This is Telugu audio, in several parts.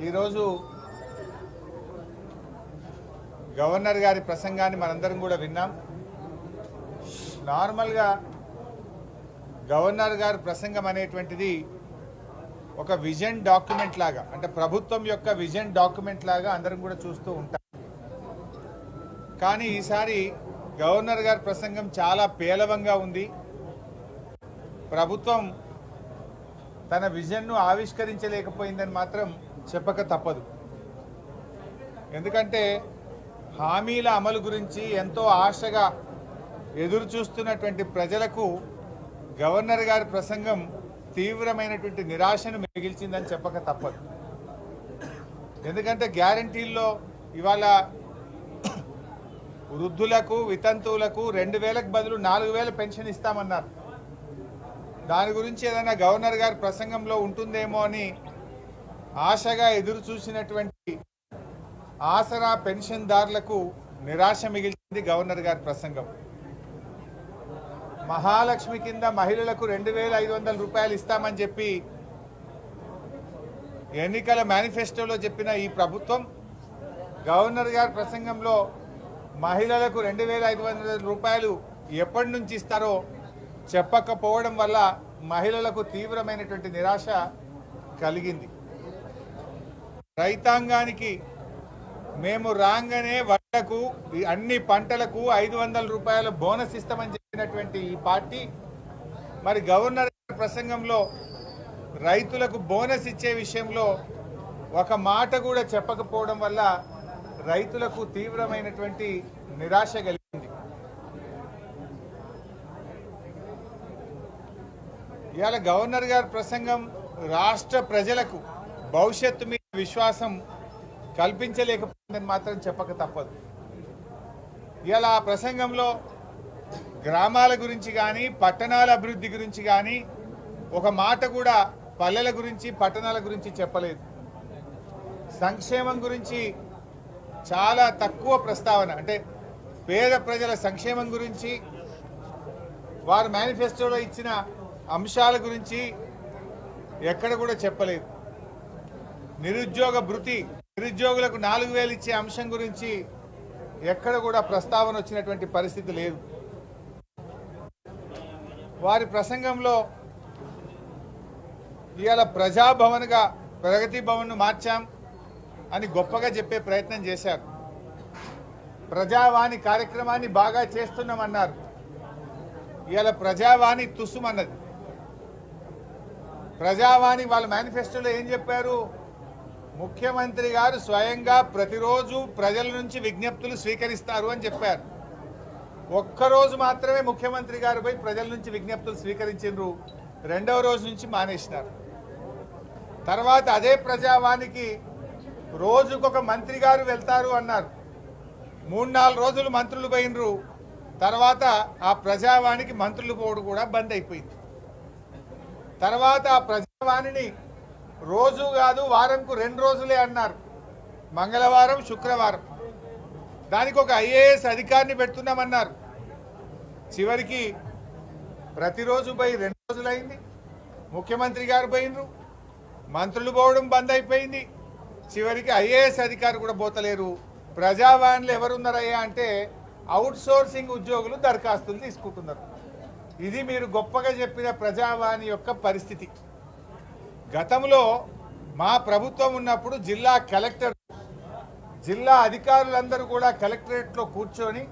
ఈరోజు గవర్నర్ గారి ప్రసంగాన్ని మనందరం కూడా విన్నాం. నార్మల్గా గవర్నర్ గారి ప్రసంగం అనేటువంటిది ఒక విజన్ డాక్యుమెంట్ లాగా, అంటే ప్రభుత్వం యొక్క విజన్ డాక్యుమెంట్ లాగా అందరం కూడా చూస్తూ ఉంటాం. కానీ ఈసారి గవర్నర్ గారి ప్రసంగం చాలా పేలవంగా ఉంది. ప్రభుత్వం తన విజన్ను ఆవిష్కరించలేకపోయిందని మాత్రం చెప్పక తప్పదు. ఎందుకంటే హామీల అమలు గురించి ఎంతో ఆశగా ఎదురు చూస్తున్నటువంటి ప్రజలకు గవర్నర్ గారి ప్రసంగం తీవ్రమైనటువంటి నిరాశను మిగిల్చిందని చెప్పక తప్పదు. ఎందుకంటే గ్యారంటీల్లో ఇవాళ వృద్ధులకు వితంతువులకు 2000కు బదులు 4000 పెన్షన్ ఇస్తామన్నారు. దాని గురించి ఏదైనా గవర్నర్ గారి ప్రసంగంలో ఉంటుందేమో అని ఆశగా ఎదురు చూసినటువంటి ఆసరా పెన్షన్దారులకు నిరాశ మిగిల్చింది గవర్నర్ గారి ప్రసంగం. మహాలక్ష్మి కింద మహిళలకు 2500 రూపాయలు ఇస్తామని చెప్పి ఎన్నికల మేనిఫెస్టోలో చెప్పిన ఈ ప్రభుత్వం గవర్నర్ గారి ప్రసంగంలో మహిళలకు 2500 రూపాయలు ఎప్పటి నుంచి ఇస్తారో చెప్పకపోవడం వల్ల మహిళలకు తీవ్రమైనటువంటి నిరాశ కలిగింది. రైతాంగానికి మేము రాగానే వడ్లకు అన్ని పంటలకు 500 రూపాయల బోనస్ ఇస్తామని చెప్పినటువంటి ఈ పార్టీ మరి గవర్నర్ ప్రసంగంలో రైతులకు బోనస్ ఇచ్చే విషయంలో ఒక మాట కూడా చెప్పకపోవడం వల్ల రైతులకు తీవ్రమైనటువంటి నిరాశ కలిగింది. ఇవాళ గవర్నర్ గారి ప్రసంగం రాష్ట్ర ప్రజలకు భవిష్యత్తు మీద విశ్వాసం కల్పించలేకపోయిందని మాత్రం చెప్పక తప్పదు. ఇవాళ ఆ ప్రసంగంలో గ్రామాల గురించి కానీ పట్టణాల అభివృద్ధి గురించి కానీ ఒక మాట కూడా పల్లెల గురించి పట్టణాల గురించి చెప్పలేదు. సంక్షేమం గురించి చాలా తక్కువ ప్రస్తావన, అంటే పేద ప్రజల సంక్షేమం గురించి వారు మేనిఫెస్టోలో ఇచ్చిన అంశాల గురించి ఎక్కడ కూడా చెప్పలేదు. నిరుద్యోగ భృతి, నిరుద్యోగులకు 4000 ఇచ్చే అంశం గురించి ఎక్కడ కూడా ప్రస్తావన వచ్చినటువంటి పరిస్థితి లేదు. వారి ప్రసంగంలో ఇవాళ ప్రజాభవన్గా ప్రగతి భవన్ను మార్చాం అని గొప్పగా చెప్పే ప్రయత్నం చేశారు. ప్రజావాణి కార్యక్రమాన్ని బాగా చేస్తున్నామన్నారు. ఇవాళ ప్రజావాణి తుస్సుమన్నది. ప్రజావాణి వాళ్ళ మేనిఫెస్టోలో ఏం చెప్పారు? ముఖ్యమంత్రి గారు స్వయంగా ప్రతిరోజు ప్రజల నుంచి విజ్ఞప్తులు స్వీకరిస్తారు అని చెప్పారు. ఒక్కరోజు మాత్రమే ముఖ్యమంత్రి గారు పోయి ప్రజల నుంచి విజ్ఞప్తులు స్వీకరించారు. రెండవ రోజు నుంచి మానేసినారు. తర్వాత అదే ప్రజావాణికి రోజుకొక మంత్రి గారు వెళ్తారు అన్నారు. 3-4 రోజులు మంత్రులు పోయినరు. తర్వాత ఆ ప్రజావాణికి మంత్రులు పోవడం కూడా బంద్ అయిపోయింది. తర్వాత ఆ ప్రజావాణిని రోజు కాదు వారంకు 2 రోజులే అన్నారు, మంగళవారం శుక్రవారం. దానికి ఒక IAS అధికారిని పెడుతున్నామన్నారు. చివరికి ప్రతిరోజు పోయి 2 రోజులైంది. ముఖ్యమంత్రి గారు పోయినరు, మంత్రులు పోవడం బంద్ అయిపోయింది. చివరికి IAS అధికారి కూడా పోతలేరు. ప్రజావాణిలో ఎవరున్నారయ్యా అంటే అవుట్సోర్సింగ్ ఉద్యోగులు దరఖాస్తులు తీసుకుంటున్నారు. ఇది మీరు గొప్పగా చెప్పిన ప్రజావాణి యొక్క పరిస్థితి. గతంలో మా ప్రభుత్వం ఉన్నప్పుడు జిల్లా కలెక్టర్, జిల్లా అధికారులందరూ కూడా కలెక్టరేట్లో కూర్చొని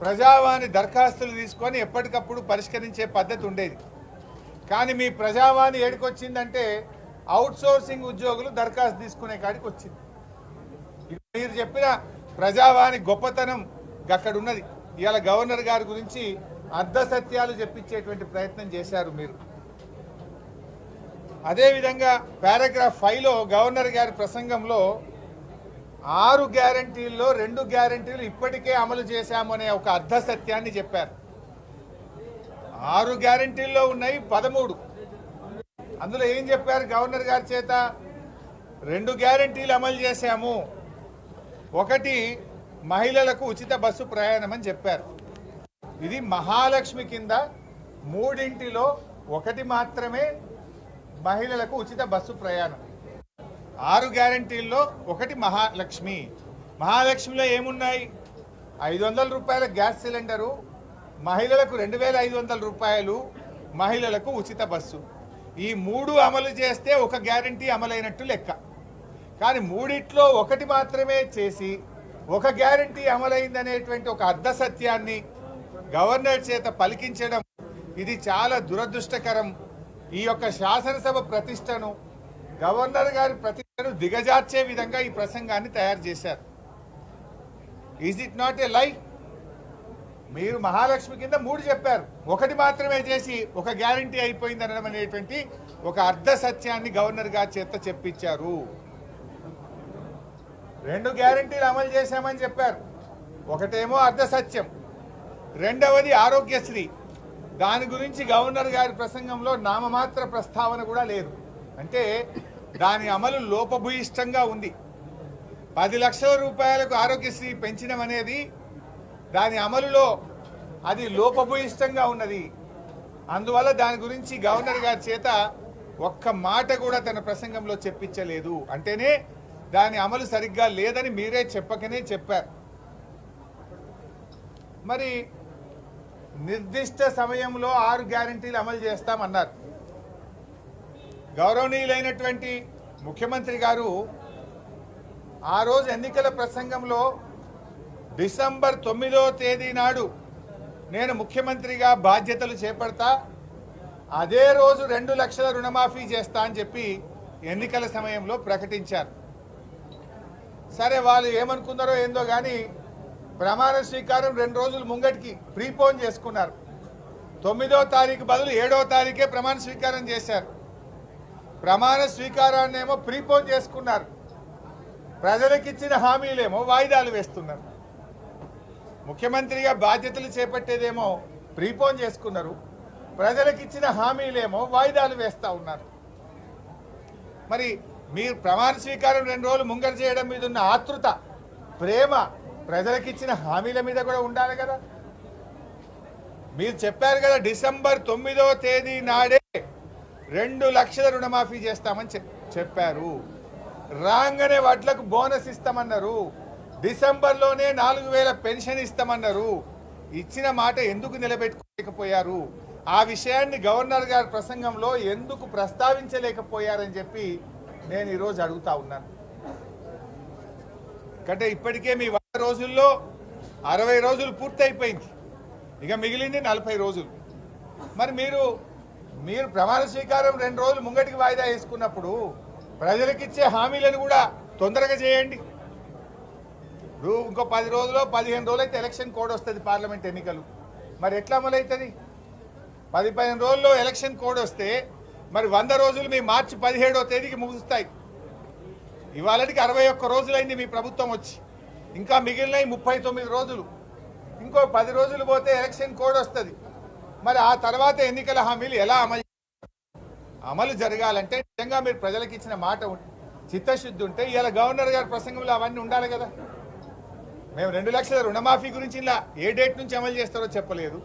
ప్రజావాణి దరఖాస్తులు తీసుకొని ఎప్పటికప్పుడు పరిష్కరించే పద్ధతి ఉండేది. కానీ మీ ప్రజావాణి ఏడికొచ్చిందంటే అవుట్సోర్సింగ్ ఉద్యోగులు దరఖాస్తు తీసుకునే కాడికి వచ్చింది. మీరు చెప్పిన ప్రజావాణి గొప్పతనం అక్కడ ఉన్నది. ఇవాళ గవర్నర్ గారి గురించి అర్ధ సత్యాలు చెప్పించేటువంటి ప్రయత్నం చేశారు మీరు. అదేవిధంగా పారాగ్రాఫ్ 5లో గవర్నర్ గారి ప్రసంగంలో 6 గ్యారంటీల్లో 2 గ్యారంటీలు ఇప్పటికే అమలు చేశామనే ఒక అర్ధ సత్యాన్ని చెప్పారు. 6 గ్యారంటీల్లో ఉన్నాయి 13. అందులో ఏం చెప్పారు గవర్నర్ గారి చేత? 2 గ్యారంటీలు అమలు చేశాము. ఒకటి మహిళలకు ఉచిత బస్సు ప్రయాణం అని చెప్పారు. ఇది మహాలక్ష్మి కింద 3ంటిలో 1 మాత్రమే మహిళలకు ఉచిత బస్సు ప్రయాణం. 6 గ్యారంటీల్లో ఒకటి మహాలక్ష్మి. మహాలక్ష్మిలో ఏమున్నాయి? 500 రూపాయల గ్యాస్ సిలిండరు, మహిళలకు 2500 రూపాయలు, మహిళలకు ఉచిత బస్సు. ఈ 3 అమలు చేస్తే ఒక గ్యారంటీ అమలైనట్టు లెక్క. కానీ మూడిట్లో ఒకటి మాత్రమే చేసి ఒక గ్యారంటీ అమలైందనేటువంటి ఒక అర్ధ సత్యాన్ని గవర్నర్ చేత పలికించడం ఇది చాలా దురదృష్టకరం. ఈ యొక్క శాసనసభ ప్రతిష్టను, గవర్నర్ గారి ప్రతిష్టను దిగజార్చే విధంగా ఈ ప్రసంగాన్ని తయారు చేశారు. ఈజ్ ఇట్ నాట్ ఏ లై? మీరు మహాలక్ష్మి కింద 3 చెప్పారు, ఒకటి మాత్రమే చేసి ఒక గ్యారంటీ అయిపోయింది అనడం అనేటువంటి ఒక అర్ధ సత్యాన్ని గవర్నర్ గారి చేత చెప్పించారు. 2 గ్యారంటీలు అమలు చేశామని చెప్పారు. ఒకటేమో అర్ధ సత్యం, రెండవది ఆరోగ్యశ్రీ. దాని గురించి గవర్నర్ గారి ప్రసంగంలో నామమాత్ర ప్రస్తావన కూడా లేదు. అంటే దాని అమలు లోపభూయిష్టంగా ఉంది. 10 లక్షల రూపాయలకు ఆరోగ్యశ్రీ పెంచడం అనేది దాని అమలులో అది లోపభూయిష్టంగా ఉన్నది. అందువల్ల దాని గురించి గవర్నర్ గారి చేత ఒక్క మాట కూడా తన ప్రసంగంలో చెప్పించలేదు. అంటేనే దాని అమలు సరిగ్గా లేదని మీరే చెప్పకనే చెప్పారు. మరి నిర్దిష్ట సమయంలో 6 గ్యారంటీలు అమలు చేస్తామన్నారు. గౌరవనీయులైనటువంటి ముఖ్యమంత్రి గారు ఆ రోజు ఎన్నికల ప్రసంగంలో డిసెంబర్ 9వ తేదీ నాడు నేను ముఖ్యమంత్రిగా బాధ్యతలు చేపడతా, అదే రోజు 2 లక్షల రుణమాఫీ చేస్తా అని చెప్పి ఎన్నికల సమయంలో ప్రకటించారు. సరే, వాళ్ళు ఏమనుకున్నారో ఏందో కానీ ప్రమాణ స్వీకారం 2 రోజులు ముంగటికి ప్రీపోన్ చేసుకున్నారు. 9వ తారీఖు బదులు 7వ తారీఖే ప్రమాణ స్వీకారం చేశారు. ప్రమాణ స్వీకారాన్ని ఏమో ప్రీపోన్ చేసుకున్నారు, ప్రజలకు ఇచ్చిన హామీలేమో వాయిదాలు వేస్తున్నారు. ముఖ్యమంత్రిగా బాధ్యతలు చేపట్టేదేమో ప్రీపోన్ చేసుకున్నారు, ప్రజలకు ఇచ్చిన హామీలేమో వాయిదాలు వేస్తూ ఉన్నారు. మరి మీరు ప్రమాణ స్వీకారం 2 రోజులు ముంగర చేయడం మీద ఉన్న ఆతృత, ప్రేమ ప్రజలకు ఇచ్చిన హామీల మీద కూడా ఉండాలి కదా. మీరు చెప్పారు కదా డిసెంబర్ 9వ తేదీ నాడే 2 లక్షల రుణమాఫీ చేస్తామని చెప్పారు. రాగానే వడ్లకు బోనస్ ఇస్తామన్నారు. డిసెంబర్లోనే 4000 పెన్షన్ ఇస్తామన్నారు. ఇచ్చిన మాట ఎందుకు నిలబెట్టుకోలేకపోయారు? ఆ విషయాన్ని గవర్నర్ గారి ప్రసంగంలో ఎందుకు ప్రస్తావించలేకపోయారని చెప్పి నేను ఈరోజు అడుగుతా ఉన్నాను. అంటే ఇప్పటికే మీ 100 రోజుల్లో 60 రోజులు పూర్తయిపోయింది, ఇక మిగిలింది 40 రోజులు. మరి మీరు ప్రమాణ స్వీకారం 2 రోజులు ముంగటికి వాయిదా వేసుకున్నప్పుడు ప్రజలకిచ్చే హామీలను కూడా తొందరగా చేయండి. ఇంకో 10 రోజులు 15 రోజులు అయితే ఎలక్షన్ కోడ్ వస్తుంది, పార్లమెంట్ ఎన్నికలు. మరి ఎట్లా అమలవుతుంది? 10-15 రోజుల్లో ఎలక్షన్ కోడ్ వస్తే మరి 100 రోజులు మీ మార్చి 17వ తేదీకి ముగుస్తాయి. ఇవాళకి 61 రోజులైంది మీ ప్రభుత్వం వచ్చి, ఇంకా మిగిలినవి 39 రోజులు. ఇంకో 10 రోజులు పోతే ఎలక్షన్ కోడ్ వస్తుంది. మరి ఆ తర్వాత ఎన్నికల హామీలు ఎలా అమలు జరగాలంటే నిజంగా మీరు ప్రజలకు ఇచ్చిన మాట చిత్తశుద్ధి ఉంటే ఇలా గవర్నర్ గారి ప్రసంగంలో అవన్నీ ఉండాలి కదా. మేము 2 లక్షల రుణమాఫీ గురించి ఇలా ఏ డేట్ నుంచి అమలు చేస్తారో చెప్పలేదు.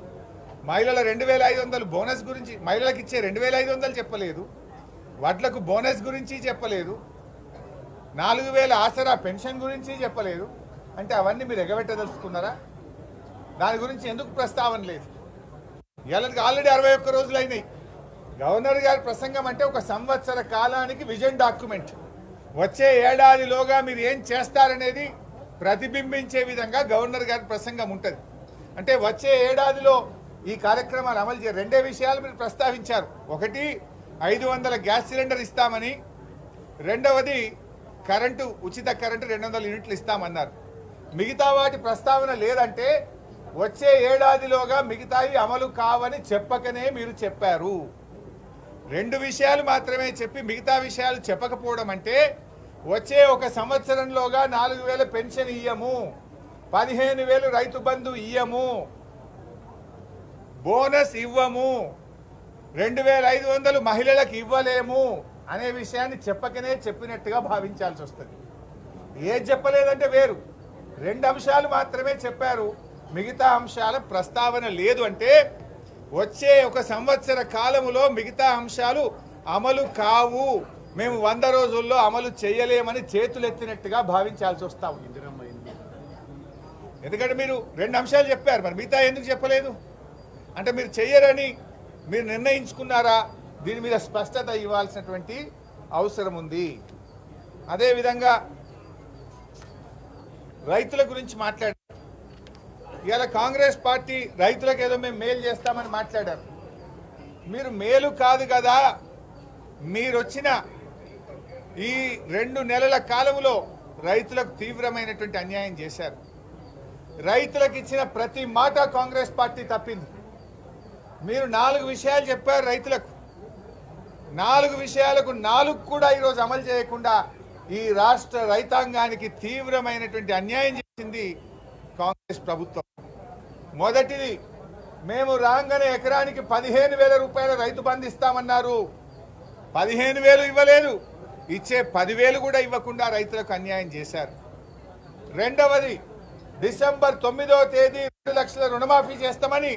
మహిళల 2500 బోనస్ గురించి, మహిళలకు ఇచ్చే 2500 చెప్పలేదు. వడ్లకు బోనస్ గురించి చెప్పలేదు. 4000 ఆసరా పెన్షన్ గురించి చెప్పలేదు. అంటే అవన్నీ మీరు ఎగబెట్టదలుచుకున్నారా? దాని గురించి ఎందుకు ప్రస్తావన లేదు? ఇవాళకి ఆల్రెడీ 61 రోజులు అయినాయి. గవర్నర్ గారి ప్రసంగం అంటే ఒక సంవత్సర కాలానికి విజన్ డాక్యుమెంట్. వచ్చే ఏడాదిలోగా మీరు ఏం చేస్తారనేది ప్రతిబింబించే విధంగా గవర్నర్ గారి ప్రసంగం ఉంటుంది. అంటే వచ్చే ఏడాదిలో ఈ కార్యక్రమాలు అమలు చేయ 2 విషయాలు మీరు ప్రస్తావించారు. ఒకటి 500 గ్యాస్ సిలిండర్ ఇస్తామని, రెండవది కరెంటు, ఉచిత కరెంటు 200 యూనిట్లు ఇస్తామన్నారు. మిగతా వాటి ప్రస్తావన లేదంటే వచ్చే ఏడాదిలోగా మిగతావి అమలు కావని చెప్పకనే మీరు చెప్పారు. 2 విషయాలు మాత్రమే చెప్పి మిగతా విషయాలు చెప్పకపోవడం అంటే వచ్చే ఒక సంవత్సరంలోగా 4000 పెన్షన్ ఇయ్యము, 15000 రైతు బంధు ఇయ్యము, బోనస్ ఇవ్వము, 2500 మహిళలకు ఇవ్వలేము అనే విషయాన్ని చెప్పకనే చెప్పినట్టుగా భావించాల్సి వస్తుంది. ఏది చెప్పలేదంటే వేరు, 2 అంశాలు మాత్రమే చెప్పారు, మిగతా అంశాల ప్రస్తావన లేదు. అంటే వచ్చే ఒక సంవత్సర కాలములో మిగతా అంశాలు అమలు కావు, మేము 100 రోజుల్లో అమలు చేయలేమని చేతులెత్తినట్టుగా భావించాల్సి వస్తా ఉంది. ఎందుకంటే మీరు 2 అంశాలు చెప్పారు, మరి మిగతా ఎందుకు చెప్పలేదు? అంటే మీరు చెయ్యరని మీరు నిర్ణయించుకున్నారా? దీని మీద స్పష్టత ఇవ్వాల్సినటువంటి అవసరం ఉంది. అదేవిధంగా రైతుల గురించి మాట్లాడారు. ఇవాళ కాంగ్రెస్ పార్టీ రైతులకు ఏదో మేము మేలు చేస్తామని మాట్లాడారు. మీరు మేలు కాదు కదా, మీరు వచ్చిన ఈ 2 నెలల కాలంలో రైతులకు తీవ్రమైనటువంటి అన్యాయం చేశారు. రైతులకు ఇచ్చిన ప్రతి మాట కాంగ్రెస్ పార్టీ తప్పింది. మీరు 4 విషయాలు చెప్పారు రైతులకు. 4 విషయాలకు 4 కూడా ఈరోజు అమలు చేయకుండా ఈ రాష్ట్ర రైతాంగానికి తీవ్రమైనటువంటి అన్యాయం చేసింది కాంగ్రెస్ ప్రభుత్వం. మొదటిది, మేము రాగానే ఎకరానికి 15,000 రూపాయల రైతు బంధు ఇస్తామన్నారు. 15,000 ఇవ్వలేదు, ఇచ్చే 10,000 కూడా ఇవ్వకుండా రైతులకు అన్యాయం చేశారు. రెండవది, డిసెంబర్ 9వ తేదీ 2 లక్షల రుణమాఫీ చేస్తామని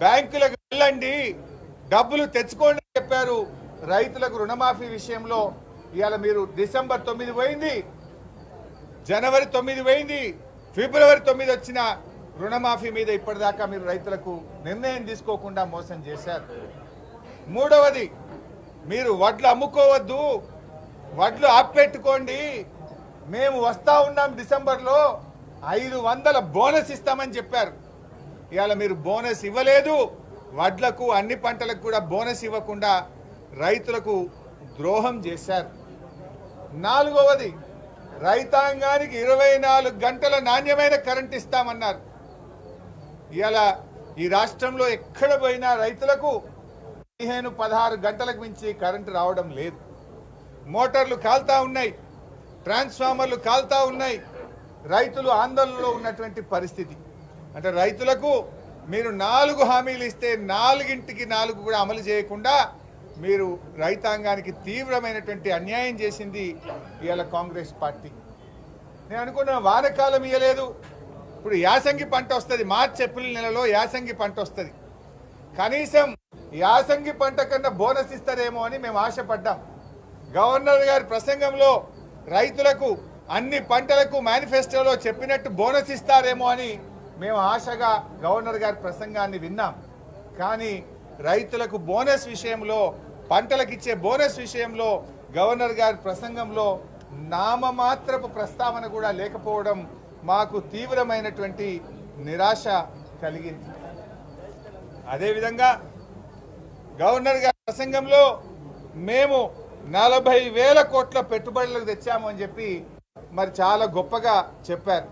బ్యాంకులకు వెళ్ళండి, డబ్బులు తెచ్చుకోండి అని చెప్పారు. రైతులకు రుణమాఫీ విషయంలో ఇవాళ మీరు డిసెంబర్ 9 పోయింది, జనవరి 9 పోయింది, ఫిబ్రవరి 9 వచ్చిన రుణమాఫీ మీద ఇప్పటిదాకా మీరు రైతులకు నిర్ణయం తీసుకోకుండా మోసం చేశారు. మూడవది, మీరు వడ్లు అమ్ముకోవద్దు, వడ్లు ఆపెట్టుకోండి, మేము వస్తా ఉన్నాం డిసెంబర్లో 500 బోనస్ ఇస్తామని చెప్పారు. ఇవాళ మీరు బోనస్ ఇవ్వలేదు, వడ్లకు అన్ని పంటలకు కూడా బోనస్ ఇవ్వకుండా రైతులకు ద్రోహం చేశారు. నాలుగవది, రైతాంగానికి 24 గంటల నాణ్యమైన కరెంట్ ఇస్తామన్నారు. ఇవాళ ఈ రాష్ట్రంలో ఎక్కడ పోయినా రైతులకు 15-16 గంటలకు మించి కరెంటు రావడం లేదు. మోటార్లు కాల్తా ఉన్నాయి, ట్రాన్స్ఫార్మర్లు కాల్తా ఉన్నాయి, రైతులు ఆందోళనలో ఉన్నటువంటి పరిస్థితి. అంటే రైతులకు మీరు 4 హామీలు ఇస్తే 4కి 4 కూడా అమలు చేయకుండా మీరు రైతాంగానికి తీవ్రమైనటువంటి అన్యాయం చేసింది ఇవాళ కాంగ్రెస్ పార్టీ. నేను అనుకున్నా వానకాలం ఇవ్వలేదు, ఇప్పుడు యాసంగి పంట వస్తుంది, మార్చి ఏప్రిల్ నెలలో యాసంగి పంట వస్తుంది, కనీసం యాసంగి పంట కన్నా బోనస్ ఇస్తారేమో అని మేము ఆశపడ్డాం. గవర్నర్ గారి ప్రసంగంలో రైతులకు అన్ని పంటలకు మేనిఫెస్టోలో చెప్పినట్టు బోనస్ ఇస్తారేమో అని మేము ఆశగా గవర్నర్ గారి ప్రసంగాన్ని విన్నాం. కానీ రైతులకు బోనస్ విషయంలో, పంటలకు ఇచ్చే బోనస్ విషయంలో గవర్నర్ గారి ప్రసంగంలో నామమాత్రపు ప్రస్తావన కూడా లేకపోవడం మాకు తీవ్రమైనటువంటి నిరాశ కలిగింది. అదేవిధంగా గవర్నర్ గారి ప్రసంగంలో మేము 40,000 కోట్ల పెట్టుబడులకు తెచ్చాము అని చెప్పి మరి చాలా గొప్పగా చెప్పారు.